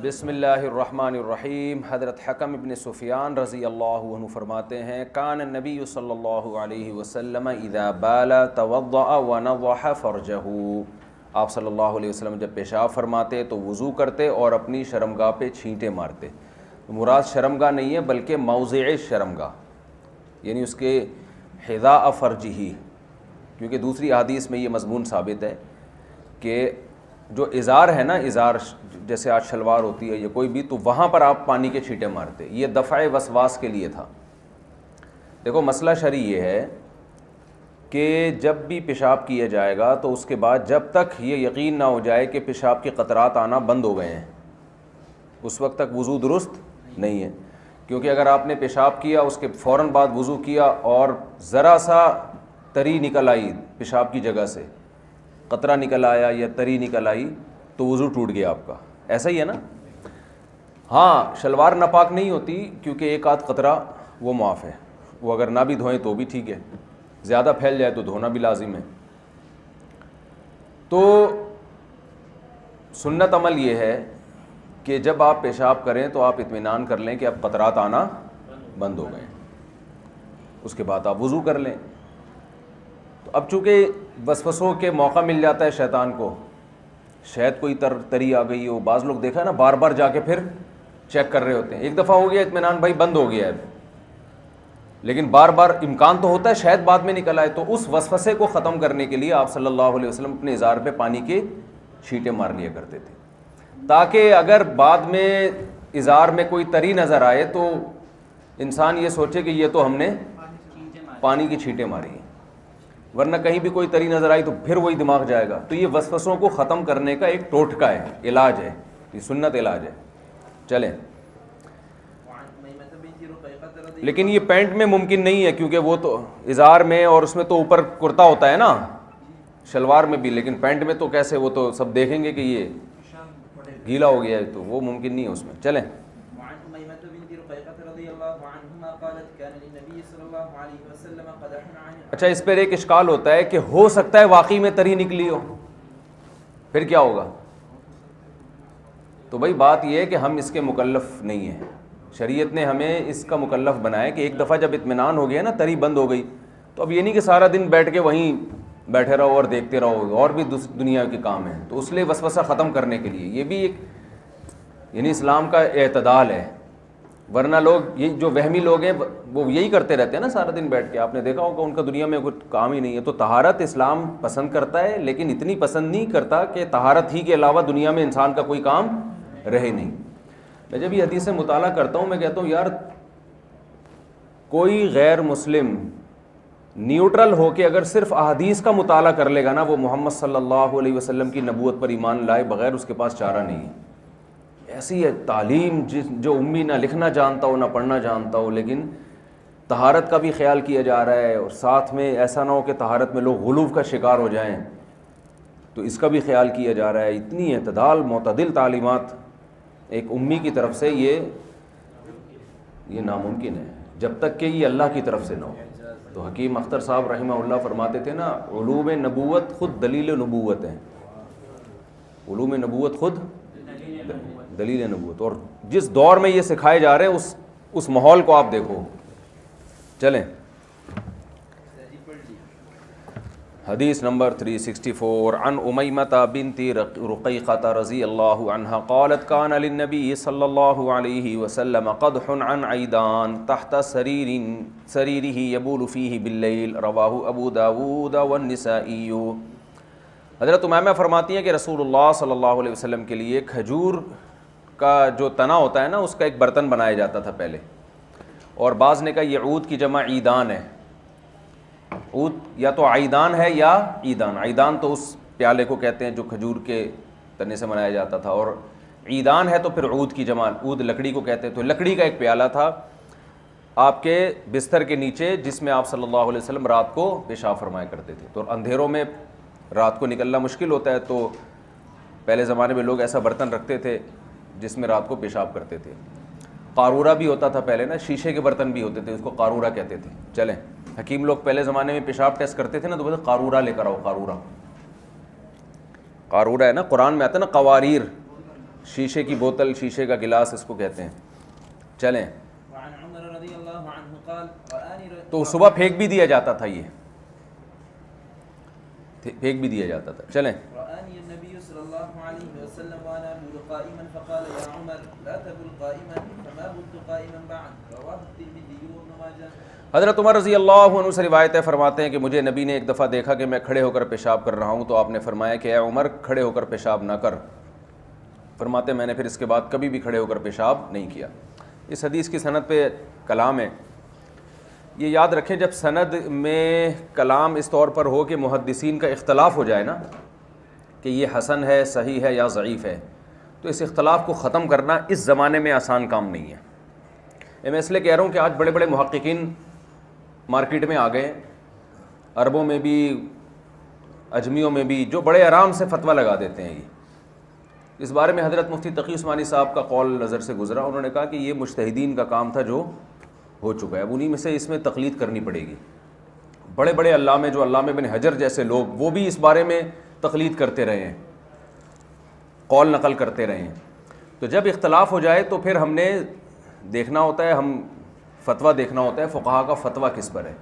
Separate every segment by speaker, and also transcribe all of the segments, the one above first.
Speaker 1: بسم اللہ الرحمن الرحیم۔ حضرت حکم ابن سفیان رضی اللہ عنہ فرماتے ہیں کان النبی صلی اللہ علیہ وسلم اذا بال توضأ ونضح فرجہ، آپ صلی اللہ علیہ وسلم جب پیشاب فرماتے تو وضو کرتے اور اپنی شرمگاہ پہ چھینٹے مارتے۔ مراد شرمگاہ نہیں ہے بلکہ موضع شرمگاہ، یعنی اس کے حذاء فرجہ، کیونکہ دوسری احادیث میں یہ مضمون ثابت ہے کہ جو ازار ہے نا، ازار جیسے آج شلوار ہوتی ہے یا کوئی بھی، تو وہاں پر آپ پانی کے چھینٹے مارتے۔ یہ دفع وسواس کے لیے تھا۔ دیکھو مسئلہ شرعی یہ ہے کہ جب بھی پیشاب کیا جائے گا تو اس کے بعد جب تک یہ یقین نہ ہو جائے کہ پیشاب کے قطرات آنا بند ہو گئے ہیں، اس وقت تک وضو درست نہیں ہے۔ کیونکہ اگر آپ نے پیشاب کیا، اس کے فوراً بعد وضو کیا اور ذرا سا تری نکل آئی پیشاب کی جگہ سے، قطرہ نکل آیا یا تری نکل آئی، تو وضو ٹوٹ گیا آپ کا۔ ایسا ہی ہے نا؟ ہاں، شلوار ناپاک نہیں ہوتی کیونکہ ایک آدھ قطرہ وہ معاف ہے، وہ اگر نہ بھی دھوئیں تو بھی ٹھیک ہے، زیادہ پھیل جائے تو دھونا بھی لازم ہے۔ تو سنت عمل یہ ہے کہ جب آپ پیشاب کریں تو آپ اطمینان کر لیں کہ اب قطرات آنا بند ہو گئے، اس کے بعد آپ وضو کر لیں۔ تو اب چونکہ وسوسوں کے موقع مل جاتا ہے شیطان کو، شاید کوئی تری آ گئی ہو، بعض لوگ دیکھا نا بار بار جا کے پھر چیک کر رہے ہوتے ہیں۔ ایک دفعہ ہو گیا اطمینان، بھائی بند ہو گیا ہے، لیکن بار بار امکان تو ہوتا ہے شاید بعد میں نکل آئے، تو اس وسوسے کو ختم کرنے کے لیے آپ صلی اللہ علیہ وسلم اپنے ازار پہ پانی کے چھینٹے مار لیا کرتے تھے، تاکہ اگر بعد میں ازار میں کوئی تری نظر آئے تو انسان یہ سوچے کہ یہ تو ہم نے پانی کی چھینٹے ماری ہیں، ورنہ کہیں بھی کوئی تری نظر آئی تو پھر وہی دماغ جائے گا۔ تو یہ وسوسوں کو ختم کرنے کا ایک ٹوٹکا ہے، علاج ہے، یہ سنت علاج ہے۔ چلیں، لیکن یہ پینٹ میں ممکن نہیں ہے کیونکہ وہ تو ازار میں اور اس میں تو اوپر کرتا ہوتا ہے نا، شلوار میں بھی، لیکن پینٹ میں تو کیسے، وہ تو سب دیکھیں گے کہ یہ گیلا ہو گیا ہے، تو وہ ممکن نہیں ہے اس میں۔ چلیں، اچھا اس پر ایک اشکال ہوتا ہے کہ ہو سکتا ہے واقعی میں تری نکلی ہو، پھر کیا ہوگا؟ تو بھائی بات یہ ہے کہ ہم اس کے مکلف نہیں ہیں، شریعت نے ہمیں اس کا مکلف بنایا کہ ایک دفعہ جب اطمینان ہو گیا نا، تری بند ہو گئی، تو اب یہ نہیں کہ سارا دن بیٹھ کے وہیں بیٹھے رہو اور دیکھتے رہو، اور بھی دنیا کے کام ہیں۔ تو اس لیے وسوسہ ختم کرنے کے لیے یہ بھی ایک، یعنی اسلام کا اعتدال ہے۔ ورنہ لوگ، یہ جو وہمی لوگ ہیں وہ یہی کرتے رہتے ہیں نا سارا دن بیٹھ کے، آپ نے دیکھا ہوگا ان کا دنیا میں کوئی کام ہی نہیں ہے۔ تو طہارت اسلام پسند کرتا ہے، لیکن اتنی پسند نہیں کرتا کہ طہارت ہی کے علاوہ دنیا میں انسان کا کوئی کام رہے نہیں۔ میں جب یہ حدیث سے مطالعہ کرتا ہوں میں کہتا ہوں یار، کوئی غیر مسلم نیوٹرل ہو کے اگر صرف احادیث کا مطالعہ کر لے گا نا، وہ محمد صلی اللہ علیہ وسلم کی نبوت پر ایمان لائے بغیر اس کے پاس چارہ نہیں ہے۔ ایسی ہے تعلیم جو امی نہ لکھنا جانتا ہو نہ پڑھنا جانتا ہو، لیکن طہارت کا بھی خیال کیا جا رہا ہے، اور ساتھ میں ایسا نہ ہو کہ طہارت میں لوگ غلو کا شکار ہو جائیں، تو اس کا بھی خیال کیا جا رہا ہے۔ اتنی اعتدال، معتدل تعلیمات ایک امی کی طرف سے، یہ ناممکن ہے جب تک کہ یہ اللہ کی طرف سے نہ ہو۔ تو حکیم اختر صاحب رحمہ اللہ فرماتے تھے نا، علوم نبوت خود دلیل نبوت ہیں، علوم نبوت خود دلیل نبوت، اور جس دور میں یہ سکھائے جا رہے ہیں اس ماحول کو آپ دیکھو۔ چلیں، حدیث نمبر 364 عن امیمۃ بنت رقیقۃ رضی اللہ عنہا قالت کان للنبی صلی اللہ علیہ وسلم قدح عن عیدان تحت سریرہ یبول فیہ باللیل، رواہ ابو داود والنسائی۔ حضرت امیمہ فرماتی ہیں کہ رسول اللہ صلی اللہ علیہ وسلم کے لیے کھجور کا جو تنا ہوتا ہے نا، اس کا ایک برتن بنایا جاتا تھا پہلے، اور بعض نے کہا یہ عود کی جمع عیدان ہے۔ عود یا تو عیدان ہے یا عیدان، عیدان تو اس پیالے کو کہتے ہیں جو کھجور کے تنے سے بنایا جاتا تھا، اور عیدان ہے تو پھر عود کی جمع، عود لکڑی کو کہتے ہیں۔ تو لکڑی کا ایک پیالہ تھا آپ کے بستر کے نیچے، جس میں آپ صلی اللہ علیہ وسلم رات کو پیشاب فرمایا کرتے تھے۔ تو اندھیروں میں رات کو نکلنا مشکل ہوتا ہے، تو پہلے زمانے میں لوگ ایسا برتن رکھتے تھے جس میں رات کو پیشاب کرتے تھے۔ قارورہ بھی ہوتا تھا پہلے نا، شیشے کے برتن بھی ہوتے تھے، اس کو قارورہ کہتے تھے۔ چلیں، حکیم لوگ پہلے زمانے میں پیشاب ٹیسٹ کرتے تھے نا، تو بولتے قارورہ لے کر آؤ، قارورہ۔ قارورہ ہے نا، قرآن میں آتا ہے نا قواریر، شیشے کی بوتل، شیشے کا گلاس اس کو کہتے ہیں. چلیں، تو صبح پھینک بھی دیا جاتا تھا، یہ پھینک بھی دیا جاتا تھا. چلیں. حضرت عمر رضی اللہ عنہ سے روایت ہے، فرماتے ہیں کہ مجھے نبی نے ایک دفعہ دیکھا کہ میں کھڑے ہو کر پیشاب کر رہا ہوں، تو آپ نے فرمایا کہ اے عمر کھڑے ہو کر پیشاب نہ کر. فرماتے ہیں میں نے پھر اس کے بعد کبھی بھی کھڑے ہو کر پیشاب نہیں کیا. اس حدیث کی سند پہ کلام ہے. یہ یاد رکھیں جب سند میں کلام اس طور پر ہو کہ محدثین کا اختلاف ہو جائے نا کہ یہ حسن ہے، صحیح ہے یا ضعیف ہے، تو اس اختلاف کو ختم کرنا اس زمانے میں آسان کام نہیں ہے. میں اس لیے کہہ رہا ہوں کہ آج بڑے بڑے محققین مارکیٹ میں آ گئے، عربوں میں بھی اجمیوں میں بھی، جو بڑے آرام سے فتویٰ لگا دیتے ہیں. یہ اس بارے میں حضرت مفتی تقی عثمانی صاحب کا قول نظر سے گزرا. انہوں نے کہا کہ یہ مجتہدین کا کام تھا جو ہو چکا ہے، اب انہی میں سے اس میں تقلید کرنی پڑے گی. بڑے بڑے علامہ جو علامہ ابن حجر جیسے لوگ، وہ بھی اس بارے میں تقلید کرتے رہے ہیں، قول نقل کرتے رہے ہیں. تو جب اختلاف ہو جائے تو پھر ہم نے دیکھنا ہوتا ہے، ہم فتویٰ دیکھنا ہوتا ہے فقہا کا فتویٰ کس پر ہے.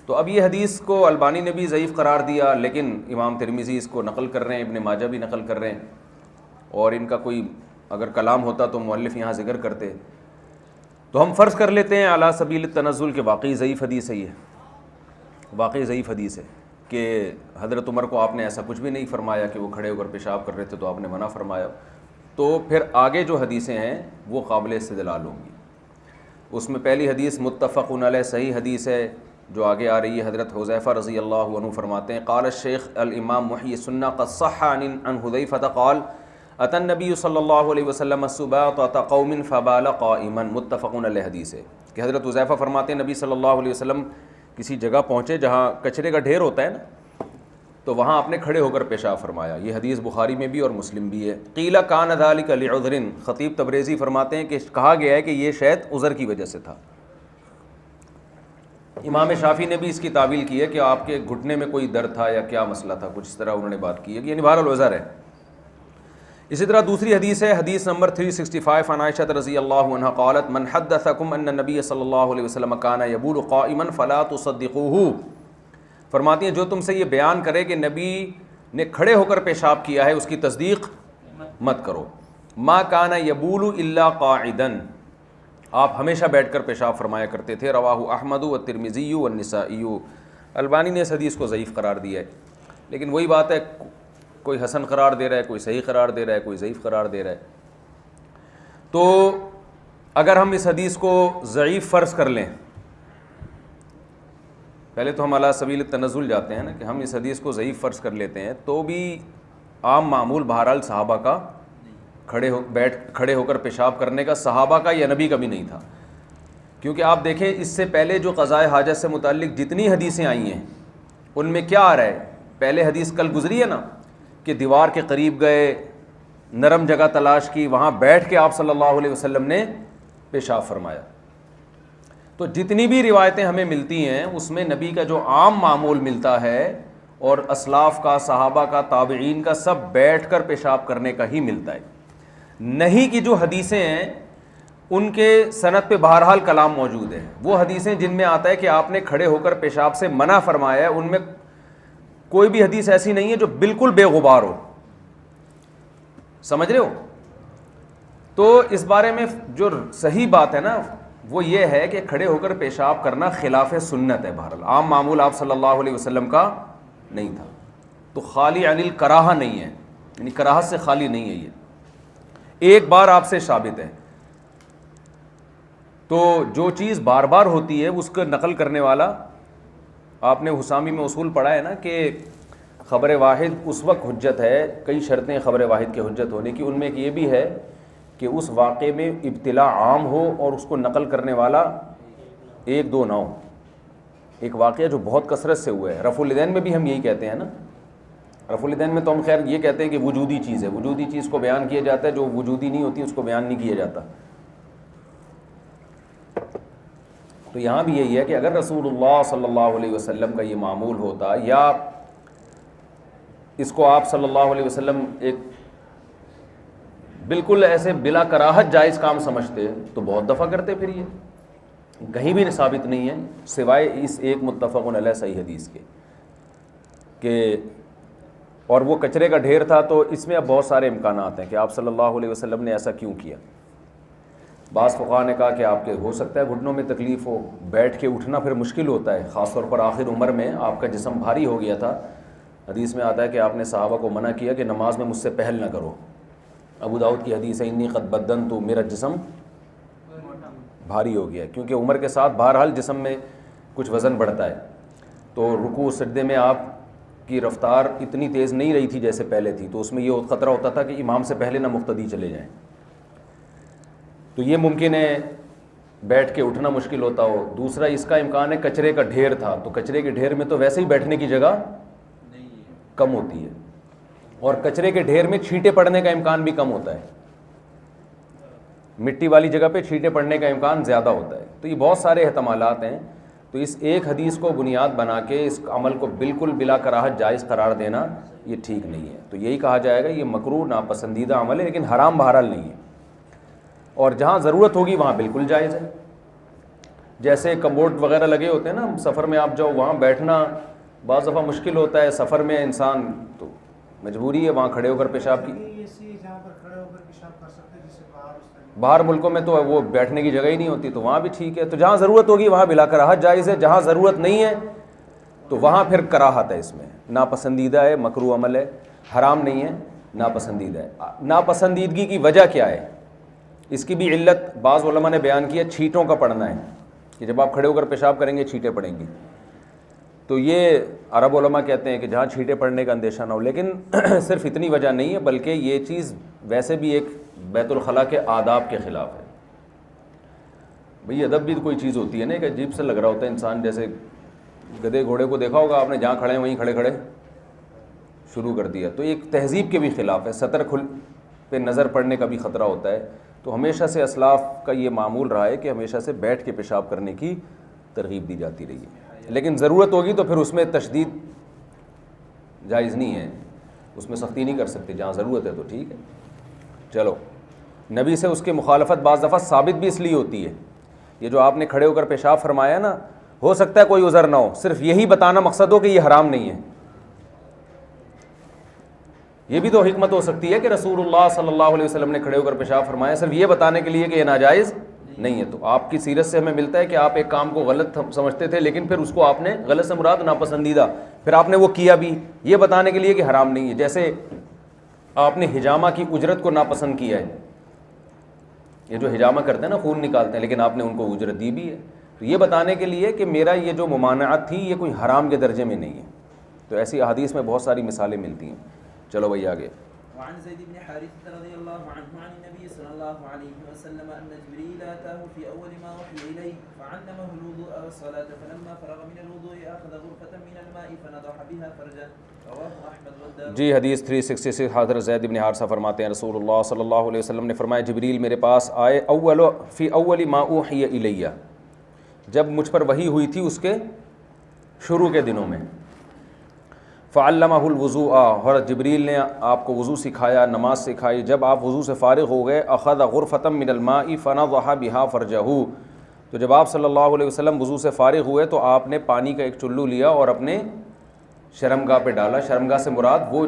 Speaker 1: تو اب یہ حدیث کو البانی نے بھی ضعیف قرار دیا، لیکن امام ترمذی اس کو نقل کر رہے ہیں، ابن ماجہ بھی نقل کر رہے ہیں، اور ان کا کوئی اگر کلام ہوتا تو مؤلف یہاں ذکر کرتے. تو ہم فرض کر لیتے ہیں علی سبیل التنزل کہ واقعی ضعیف حدیث ہے، یہ واقعی ضعیف حدیث ہے کہ حضرت عمر کو آپ نے ایسا کچھ بھی نہیں فرمایا کہ وہ کھڑے ہو کر پیشاب کر رہے تھے تو آپ نے منع فرمایا. تو پھر آگے جو حدیثیں ہیں وہ قابل استدلال ہوں گی. اس میں پہلی حدیث متفق علیہ صحیح حدیث ہے جو آگے آ رہی ہے. حضرت حذیفہ رضی اللہ عنہ فرماتے ہیں قال الشیخ الامام محی السنہ قد صح عن حذیفہ قال اتى النبی صلی اللہ علیہ وسلم السباطۃ قوم فبال قائما. متفق علیہ حدیث ہے کہ حضرت حذیفہ فرماتے ہیں نبی صلی اللہ علیہ وسلم کسی جگہ پہنچے جہاں کچرے کا ڈھیر ہوتا ہے نا، تو وہاں آپ نے کھڑے ہو کر پیشاب فرمایا. یہ حدیث بخاری میں بھی اور مسلم بھی ہے. قیل کان ذلک لعذر، خطیب تبریزی فرماتے ہیں کہ کہا گیا ہے کہ یہ شاید عذر کی وجہ سے تھا. امام شافعی نے بھی اس کی تعویل کی ہے کہ آپ کے گھٹنے میں کوئی درد تھا یا کیا مسئلہ تھا، کچھ اس طرح انہوں نے بات کی ہے، یعنی بہرحال عذر ہے. اسی طرح دوسری حدیث ہے، حدیث نمبر 365 عن عائشہ رضی اللہ عنہا قالت من حدثکم ان النبی صلی اللہ علیہ وسلم کان یبول قائما فلا تصدقوه. فرماتی ہیں جو تم سے یہ بیان کرے کہ نبی نے کھڑے ہو کر پیشاب کیا ہے اس کی تصدیق مت کرو. ما کان یبول الا قاعدا، آپ ہمیشہ بیٹھ کر پیشاب فرمایا کرتے تھے. رواہ احمد والترمذی والنسائی. البانی نے اس حدیث کو ضعیف قرار دیا ہے، لیکن وہی بات ہے، کوئی حسن قرار دے رہا ہے، کوئی صحیح قرار دے رہا ہے، کوئی ضعیف قرار دے رہا ہے. تو اگر ہم اس حدیث کو ضعیف فرض کر لیں، پہلے تو ہم علی سبیل التنزل جاتے ہیں نا کہ ہم اس حدیث کو ضعیف فرض کر لیتے ہیں، تو بھی عام معمول بہرحال صحابہ کا کھڑے ہو کر پیشاب کرنے کا صحابہ کا یا نبی کا بھی نہیں تھا. کیونکہ آپ دیکھیں اس سے پہلے جو قضاء حاجت سے متعلق جتنی حدیثیں آئی ہیں ان میں کیا آ رہا ہے؟ پہلے حدیث کل گزری ہے نا کہ دیوار کے قریب گئے، نرم جگہ تلاش کی، وہاں بیٹھ کے آپ صلی اللہ علیہ وسلم نے پیشاب فرمایا. تو جتنی بھی روایتیں ہمیں ملتی ہیں اس میں نبی کا جو عام معمول ملتا ہے اور اسلاف کا، صحابہ کا، تابعین کا، سب بیٹھ کر پیشاب کرنے کا ہی ملتا ہے. نہیں کہ جو حدیثیں ہیں ان کے سند پہ بہرحال کلام موجود ہے. وہ حدیثیں جن میں آتا ہے کہ آپ نے کھڑے ہو کر پیشاب سے منع فرمایا ہے، ان میں کوئی بھی حدیث ایسی نہیں ہے جو بالکل بے غبار ہو. سمجھ رہے ہو؟ تو اس بارے میں جو صحیح بات ہے نا وہ یہ ہے کہ کھڑے ہو کر پیشاب کرنا خلاف سنت ہے. بہرحال عام معمول آپ صلی اللہ علیہ وسلم کا نہیں تھا. تو خالی عن الکراہہ نہیں ہے، یعنی کراہت سے خالی نہیں ہے. یہ ایک بار آپ سے ثابت ہے. تو جو چیز بار بار ہوتی ہے اس کو نقل کرنے والا، آپ نے حسامی میں اصول پڑھا ہے نا کہ خبر واحد اس وقت حجت ہے، کئی شرطیں خبر واحد کے حجت ہونے کی، ان میں ایک یہ بھی ہے کہ اس واقعے میں ابتلا عام ہو اور اس کو نقل کرنے والا ایک دو نہ ہو. ایک واقعہ جو بہت کثرت سے ہوا ہے، رفع الیدین میں بھی ہم یہی کہتے ہیں نا. رفع الیدین میں تو ہم خیر یہ کہتے ہیں کہ وجودی چیز ہے، وجودی چیز کو بیان کیا جاتا ہے، جو وجودی نہیں ہوتی اس کو بیان نہیں کیا جاتا. تو یہاں بھی یہی ہے کہ اگر رسول اللہ صلی اللہ علیہ وسلم کا یہ معمول ہوتا یا اس کو آپ صلی اللہ علیہ وسلم ایک بالکل ایسے بلا کراہت جائز کام سمجھتے تو بہت دفعہ کرتے، پھر یہ کہیں بھی ثابت نہیں ہے سوائے اس ایک متفق علیہ صحیح حدیث کے کہ اور وہ کچرے کا ڈھیر تھا. تو اس میں اب بہت سارے امکانات ہیں کہ آپ صلی اللہ علیہ وسلم نے ایسا کیوں کیا. بعض فقہاء نے کہا کہ آپ کے ہو سکتا ہے گھٹنوں میں تکلیف ہو، بیٹھ کے اٹھنا پھر مشکل ہوتا ہے، خاص طور پر آخر عمر میں آپ کا جسم بھاری ہو گیا تھا. حدیث میں آتا ہے کہ آپ نے صحابہ کو منع کیا کہ نماز میں مجھ سے پہل نہ کرو. ابو داؤد کی حدیث ہے انی قد بدنت، میرا جسم بھاری ہو گیا، کیونکہ عمر کے ساتھ بہرحال جسم میں کچھ وزن بڑھتا ہے. تو رکوع سجدے میں آپ کی رفتار اتنی تیز نہیں رہی تھی جیسے پہلے تھی، تو اس میں یہ خطرہ ہوتا تھا کہ امام سے پہلے نہ مقتدی چلے جائیں. تو یہ ممکن ہے بیٹھ کے اٹھنا مشکل ہوتا ہو. دوسرا اس کا امکان ہے کچرے کا ڈھیر تھا، تو کچرے کے ڈھیر میں تو ویسے ہی بیٹھنے کی جگہ کم ہوتی ہے، اور کچرے کے ڈھیر میں چھینٹے پڑنے کا امکان بھی کم ہوتا ہے، مٹی والی جگہ پہ چھینٹے پڑنے کا امکان زیادہ ہوتا ہے. تو یہ بہت سارے احتمالات ہیں. تو اس ایک حدیث کو بنیاد بنا کے اس عمل کو بالکل بلا کراہت جائز قرار دینا یہ ٹھیک نہیں ہے. تو یہی کہا جائے گا یہ مکروہ ناپسندیدہ عمل ہے، لیکن حرام بہرحال نہیں ہے. اور جہاں ضرورت ہوگی وہاں بالکل جائز ہے. جیسے کمبوڈ وغیرہ لگے ہوتے ہیں نا، سفر میں آپ جاؤ وہاں بیٹھنا بعض دفعہ مشکل ہوتا ہے، سفر میں انسان تو مجبوری ہے وہاں کھڑے ہو کر پیشاب کی. باہر ملکوں میں تو وہ بیٹھنے کی جگہ ہی نہیں ہوتی، تو وہاں بھی ٹھیک ہے. تو جہاں ضرورت ہوگی وہاں بلا کراہت جائز ہے، جہاں ضرورت نہیں ہے تو وہاں پھر کراہت ہے. اس میں ناپسندیدہ ہے، مکروہ عمل ہے، حرام نہیں ہے، ناپسندیدہ ہے. ناپسندیدگی کی وجہ کیا ہے؟ اس کی بھی علت بعض علماء نے بیان کی ہے، چھینٹوں کا پڑنا ہے کہ جب آپ کھڑے ہو کر پیشاب کریں گے چھینٹیں پڑیں گی. تو یہ عرب علماء کہتے ہیں کہ جہاں چھینٹیں پڑنے کا اندیشہ نہ ہو. لیکن صرف اتنی وجہ نہیں ہے، بلکہ یہ چیز ویسے بھی ایک بیت الخلاء کے آداب کے خلاف ہے. بھئی ادب بھی کوئی چیز ہوتی ہے نا، کہ عجیب سے لگ رہا ہوتا ہے انسان، جیسے گدھے گھوڑے کو دیکھا ہوگا آپ نے، جہاں کھڑے ہیں وہیں کھڑے کھڑے شروع کر دیا. تو ایک تہذیب کے بھی خلاف ہے. سطر کھل پہ نظر پڑنے کا بھی خطرہ ہوتا ہے. تو ہمیشہ سے اسلاف کا یہ معمول رہا ہے کہ ہمیشہ سے بیٹھ کے پیشاب کرنے کی ترغیب دی جاتی رہی ہے. لیکن ضرورت ہوگی تو پھر اس میں تشدید جائز نہیں ہے، اس میں سختی نہیں کر سکتے. جہاں ضرورت ہے تو ٹھیک ہے. چلو، نبی سے اس کی مخالفت بعض دفعہ ثابت بھی اس لیے ہوتی ہے. یہ جو آپ نے کھڑے ہو کر پیشاب فرمایا نا، ہو سکتا ہے کوئی عذر نہ ہو، صرف یہی بتانا مقصد ہو کہ یہ حرام نہیں ہے. یہ بھی تو حکمت ہو سکتی ہے کہ رسول اللہ صلی اللہ علیہ وسلم نے کھڑے ہو کر پیشاب فرمایا صرف یہ بتانے کے لیے کہ یہ ناجائز نہیں ہے. تو آپ کی سیرت سے ہمیں ملتا ہے کہ آپ ایک کام کو غلط سمجھتے تھے، لیکن پھر اس کو آپ نے غلط سے مراد ناپسندیدہ، پھر آپ نے وہ کیا بھی یہ بتانے کے لیے کہ حرام نہیں ہے. جیسے آپ نے حجامہ کی اجرت کو ناپسند کیا ہے. یہ جو حجامہ کرتے ہیں نا، خون نکالتے ہیں، لیکن آپ نے ان کو اجرت دی بھی ہے. تو یہ بتانے کے لیے کہ میرا یہ جو ممانعت تھی یہ کوئی حرام کے درجے میں نہیں ہے. تو ایسی احادیث میں بہت ساری مثالیں ملتی ہیں. چلو بھائی آگے.
Speaker 2: وعن زيد بن حارثة رضي الله عنه عن النبي صلى الله عليه وسلم أن جبريل أتاه في أول ما وحي إليه فعلمه الوضوء والصلاة فلما فرغ من الوضوء أخذ غرفة من الماء فنضح بها فرجه رواه أحمد والدارمي.
Speaker 1: جی حدیث 366 حضرت زید بن حارثہ فرماتے ہیں رسول اللہ صلی اللہ علیہ وسلم نے فرمایا جبریل میرے پاس آئے فی اول ما اوحی الیہ، جب مجھ پر وحی ہوئی تھی اس کے شروع کے دنوں میں. فعلمہ الوضوء، حضرت جبریل نے آپ کو وضو سکھایا، نماز سکھائی. جب آپ وضو سے فارغ ہو گئے اخذ غرفۃ من الماء فنضح بها فرجہ، تو جب آپ صلی اللہ علیہ وسلم وضو سے فارغ ہوئے تو آپ نے پانی کا ایک چلو لیا اور اپنے شرمگاہ پہ ڈالا. شرمگاہ سے مراد وہ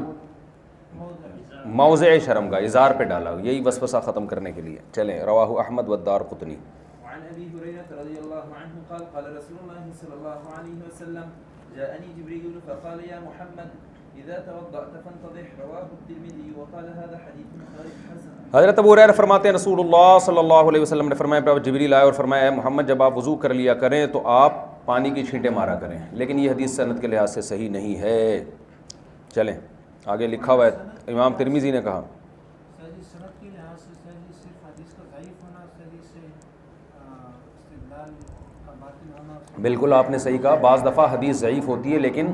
Speaker 1: موضع شرمگاہ، اظہار پہ ڈالا، یہی وسوسہ ختم کرنے کے لیے. چلیں، رواہ احمد والدارقطنی.
Speaker 2: وعن ابي هريره رضي الله عنه قال قال رسول الله صلى الله عليه وسلم جاءني جبريل فقال يا محمد اذا توضأت فانتضح رواه الترمذي وقال هذا حديث حسن.
Speaker 1: حضرت ابو ہریرہ فرماتے ہیں رسول اللہ صلی اللہ علیہ وسلم نے فرمایا جبریل آئے اور فرمایا اے محمد جب آپ وضو کر لیا کریں تو آپ پانی کی چھینٹیں مارا کریں. لیکن یہ حدیث سند کے لحاظ سے صحیح نہیں ہے. چلیں آگے لکھا ہوا ہے امام ترمذی نے کہا بالکل آپ نے صحیح کہا. بعض دفعہ حدیث ضعیف ہوتی ہے لیکن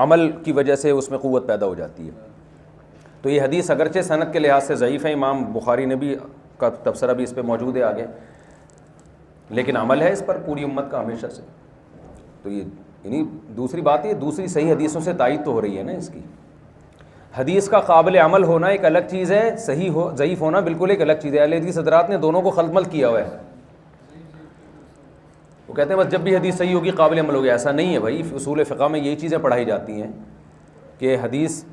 Speaker 1: عمل کی وجہ سے اس میں قوت پیدا ہو جاتی ہے. تو یہ حدیث اگرچہ سند کے لحاظ سے ضعیف ہے، امام بخاری نے بھی کا تبصرہ بھی اس پہ موجود ہے آگے، لیکن عمل ہے اس پر پوری امت کا ہمیشہ سے. تو یہ یعنی دوسری بات یہ دوسری صحیح حدیثوں سے تائید تو ہو رہی ہے نا اس کی. حدیث کا قابل عمل ہونا ایک الگ چیز ہے، صحیح ہو ضعیف ہونا بالکل ایک الگ چیز ہے۔ اہل حدیث حضرات نے دونوں کو خلط ملط کیا ہوا ہے۔ وہ کہتے ہیں بس جب بھی حدیث صحیح ہوگی قابل عمل ہوگی، ایسا نہیں ہے بھائی۔ اصول فقہ میں یہی چیزیں پڑھائی جاتی ہیں کہ حدیث